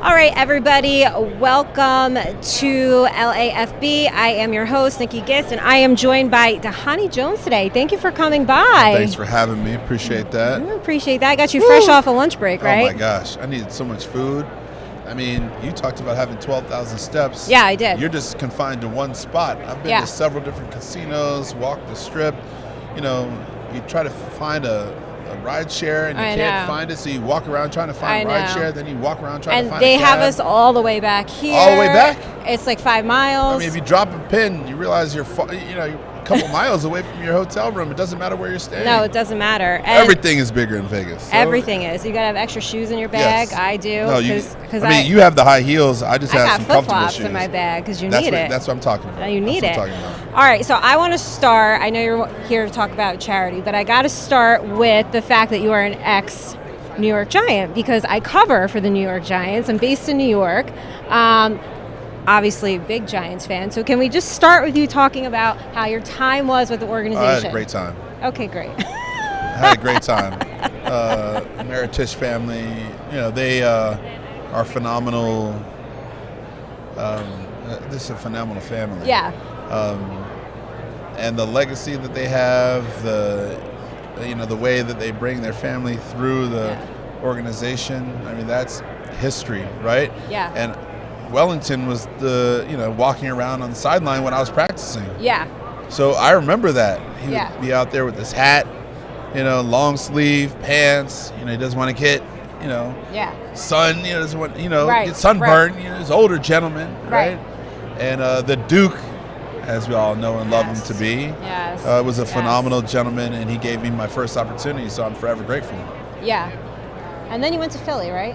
All right, everybody, welcome to LAFB. I am your host, Nikki Gist, and I am joined by Dhani Jones today. Thank you for coming by. Thanks for having me. Appreciate that. Appreciate that. I got you fresh off a lunch break, right? Oh, my gosh. I needed so much food. I mean, you talked about having 12,000 steps. Yeah, I did. You're just confined to one spot. I've been to several different casinos, walked the strip. You know, you try to find a ride share and you can't find it, so you walk around trying to find a ride share, then you walk around trying to find a cab. And they have us all the way back here. All the way back? It's like 5 miles. I mean, if you drop a pin, you realize you're a couple miles away from your hotel room. It doesn't matter where you're staying. No, it doesn't matter. And everything is bigger in Vegas. So. Everything is. You got to have extra shoes in your bag. Yes. I do. No, I mean, you have the high heels. I just have some comfortable shoes. I got flip-flops in my bag because you need it. That's what I'm talking about. You need it. That's what I'm talking about. All right, so I want to start. I know you're here to talk about charity, but I got to start with the fact that you are an ex-New York Giant because I cover for the New York Giants. I'm based in New York. Obviously, big Giants fan. So can we just start with you talking about how your time was with the organization? I had a great time. Okay, great. I had a great time. Meritish family, they are phenomenal. This is a phenomenal family. Yeah. And the legacy that they have, the way that they bring their family through the organization. I mean, that's history, right? Yeah. And Wellington was walking around on the sideline when I was practicing. Yeah. So I remember that. He would be out there with his hat, long sleeve pants. He doesn't want to get, sun, doesn't want, get sunburned. Right. He's an older gentleman, right? And the Duke, as we all know and love him to be, was a phenomenal gentleman, and he gave me my first opportunity, so I'm forever grateful. Yeah. And then you went to Philly, right?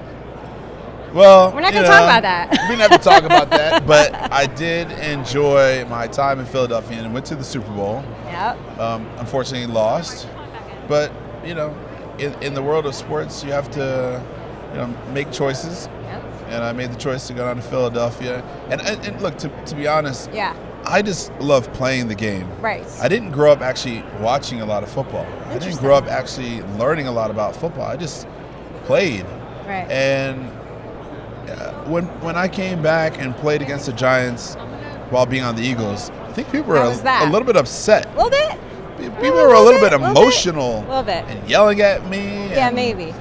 Well, we're not going to talk about that. We didn't have to talk about that, but I did enjoy my time in Philadelphia and went to the Super Bowl. Yep. Unfortunately, lost. But, in the world of sports, you have to, make choices. Yep. And I made the choice to go down to Philadelphia. And look, to be honest, I just love playing the game. Right. I didn't grow up actually watching a lot of football. I didn't grow up actually learning a lot about football. I just played. Right. And when I came back and played against the Giants while being on the Eagles, I think people were a little bit upset. A little bit? People were a little bit emotional. A little bit. And yelling at me. Yeah, maybe.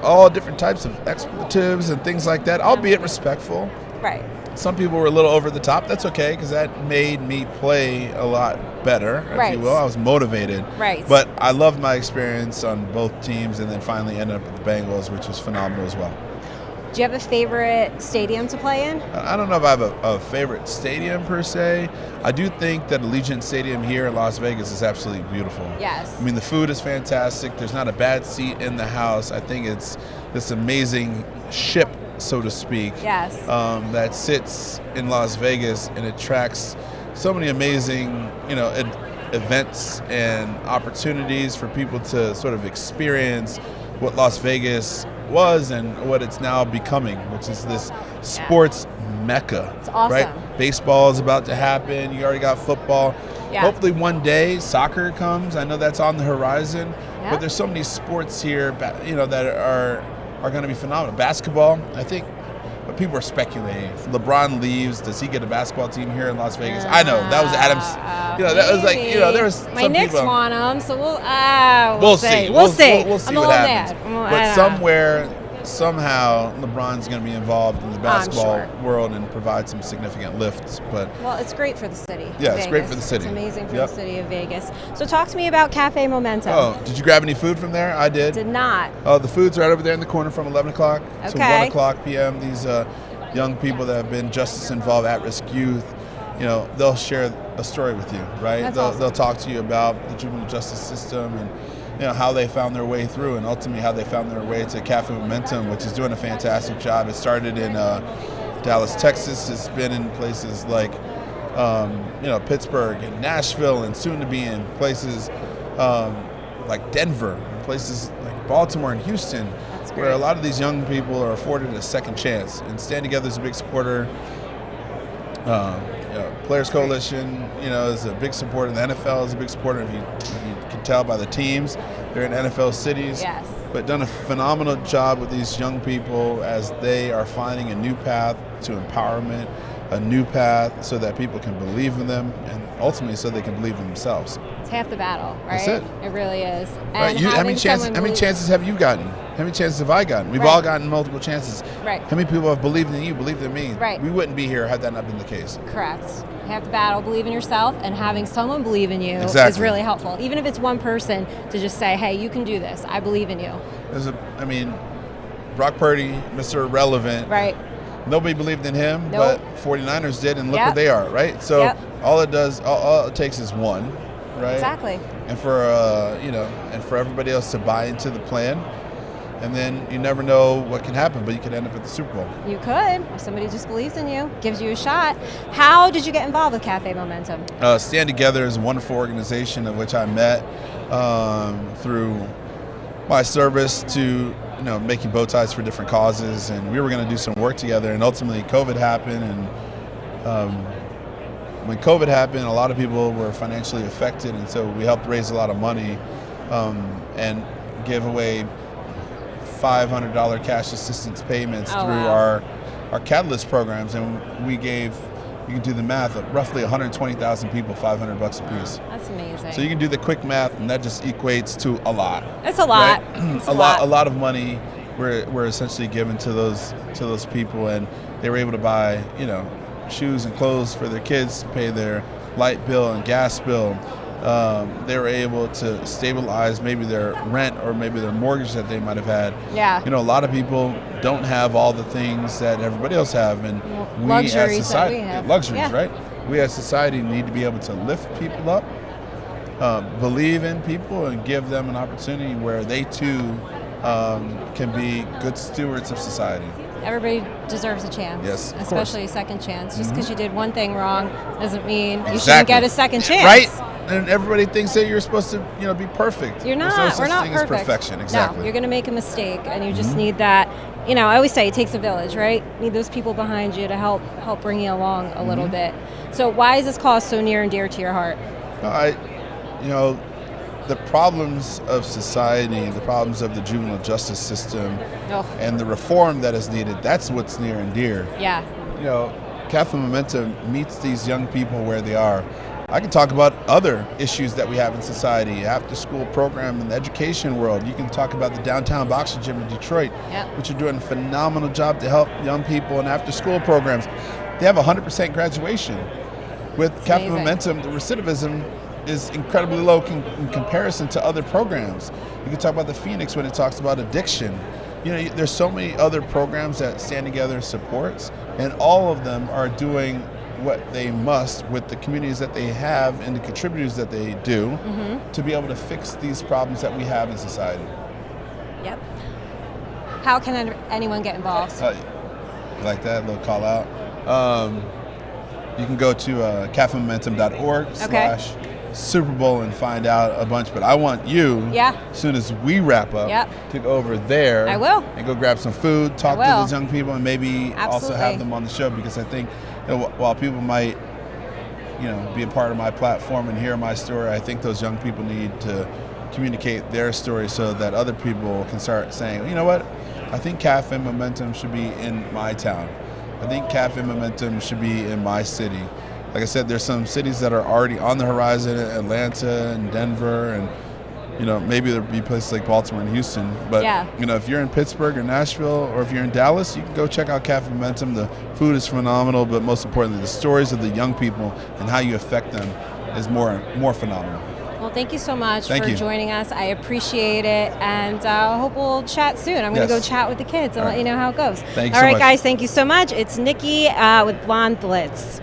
All different types of expletives and things like that, albeit respectful. Right. Some people were a little over the top. That's okay, because that made me play a lot better, if you will. I was motivated. Right. But I loved my experience on both teams, and then finally ended up with the Bengals, which was phenomenal as well. Do you have a favorite stadium to play in? I don't know if I have a favorite stadium per se. I do think that Allegiant Stadium here in Las Vegas is absolutely beautiful. Yes. I mean, the food is fantastic. There's not a bad seat in the house. I think it's this amazing ship, so to speak, that sits in Las Vegas and attracts so many amazing, events and opportunities for people to sort of experience what Las Vegas was and what it's now becoming, which is this sports mecca. It's awesome. Right? Baseball is about to happen. You already got football. Yeah. Hopefully one day soccer comes. I know that's on the horizon. Yeah. But there's so many sports here, that are going to be phenomenal. Basketball, I think. But people are speculating. If LeBron leaves, does he get a basketball team here in Las Vegas? I know that was Adams. That was like there was my Knicks people, want him, so we'll see. We'll see. We'll see what happens. But somewhere, somehow, LeBron's going to be involved in the basketball world and provide some significant lifts. But it's great for the city. Yeah, it's great for the city. It's amazing for the city of Vegas. So talk to me about Cafe Momentum. Oh, did you grab any food from there? I did. Did not. Oh, the food's right over there in the corner from 11 o'clock to 1 o'clock p.m. These young people that have been justice involved, at-risk youth, they'll share a story with you, right? They'll talk to you about the juvenile justice system and how they found their way through, and ultimately how they found their way to Cafe Momentum, which is doing a fantastic job. It started in Dallas, Texas. It's been in places like Pittsburgh and Nashville, and soon to be in places like Denver, places like Baltimore and Houston, where a lot of these young people are afforded a second chance. And Stand Together is a big supporter. Players Coalition, is a big supporter. The NFL is a big supporter. If you can tell by the teams, they're in NFL cities. Yes. But done a phenomenal job with these young people as they are finding a new path to empowerment, a new path so that people can believe in them, and ultimately so they can believe in themselves. It's half the battle, right? That's it. It really is. Right. And How many chances have you gotten? How many chances have I gotten? We've all gotten multiple chances. Right. How many people have believed in you, believed in me? Right. We wouldn't be here had that not been the case. Correct. Half the battle, believe in yourself, and having someone believe in you is really helpful. Even if it's one person to just say, hey, you can do this. I believe in you. Brock Purdy, Mr. Irrelevant. Right. Nobody believed in him, Nope. but 49ers did, and look what they are, right? So all it takes is one, right? Exactly. And for and for everybody else to buy into the plan, and then you never know what can happen, but you could end up at the Super Bowl. You could, if somebody just believes in you, gives you a shot. How did you get involved with Cafe Momentum? Stand Together is a wonderful organization of which I met through my service to making bow ties for different causes, and we were going to do some work together, and ultimately COVID happened, and when COVID happened, a lot of people were financially affected, and so we helped raise a lot of money and give away $500 cash assistance payments through our Catalyst programs, and we gave, you can do the math, roughly 120,000 people $500 a piece. That's amazing. So you can do the quick math, and that just equates to a lot. It's a lot. Right? It's a lot of money were essentially given to those people, and they were able to buy shoes and clothes for their kids, pay their light bill and gas bill. They were able to stabilize maybe their rent or maybe their mortgage that they might have had. Yeah. A lot of people don't have all the things that everybody else have, and we as society, luxuries, right? We as society need to be able to lift people up, believe in people, and give them an opportunity where they too can be good stewards of society. Everybody deserves a chance. Yes, especially a second chance. Just because you did one thing wrong doesn't mean you shouldn't get a second chance. Right? And everybody thinks that you're supposed to, be perfect. You're not. There's no We're not such thing perfect. as perfection. Exactly. No, you're going to make a mistake, and you just need that. I always say it takes a village, right? You need those people behind you to help bring you along a little bit. So why is this cause so near and dear to your heart? The problems of society, the problems of the juvenile justice system, and the reform that is needed, that's what's near and dear. Yeah. Cafe Momentum meets these young people where they are. I can talk about other issues that we have in society, after school program in the education world. You can talk about the downtown boxing gym in Detroit, which are doing a phenomenal job to help young people in after school programs. They have 100% graduation. With Cafe Momentum, the recidivism is incredibly low in comparison to other programs. You can talk about the Phoenix when it talks about addiction. There's so many other programs that Stand Together supports, and all of them are doing what they must with the communities that they have and the contributors that they do to be able to fix these problems that we have in society. Yep. How can anyone get involved? Like that, little call out. You can go to cafemomentum.org/Super Bowl and find out a bunch. But I want you, as soon as we wrap up, to go over there. I will. And go grab some food, talk to those young people, and maybe also have them on the show, because I think while people might, be a part of my platform and hear my story, I think those young people need to communicate their story so that other people can start saying, you know what, I think Cafe Momentum should be in my town. I think Cafe Momentum should be in my city. Like I said, there's some cities that are already on the horizon, Atlanta and Denver, and maybe there'll be places like Baltimore and Houston. But if you're in Pittsburgh or Nashville, or if you're in Dallas, you can go check out Cafe Momentum. The food is phenomenal, but most importantly, the stories of the young people and how you affect them is more phenomenal. Well, thank you so much for joining us. I appreciate it, and I hope we'll chat soon. I'm going to go chat with the kids and let you know how it goes. Thank you All so right, much. guys, thank you so much. It's Nikki with Blonde Blitz.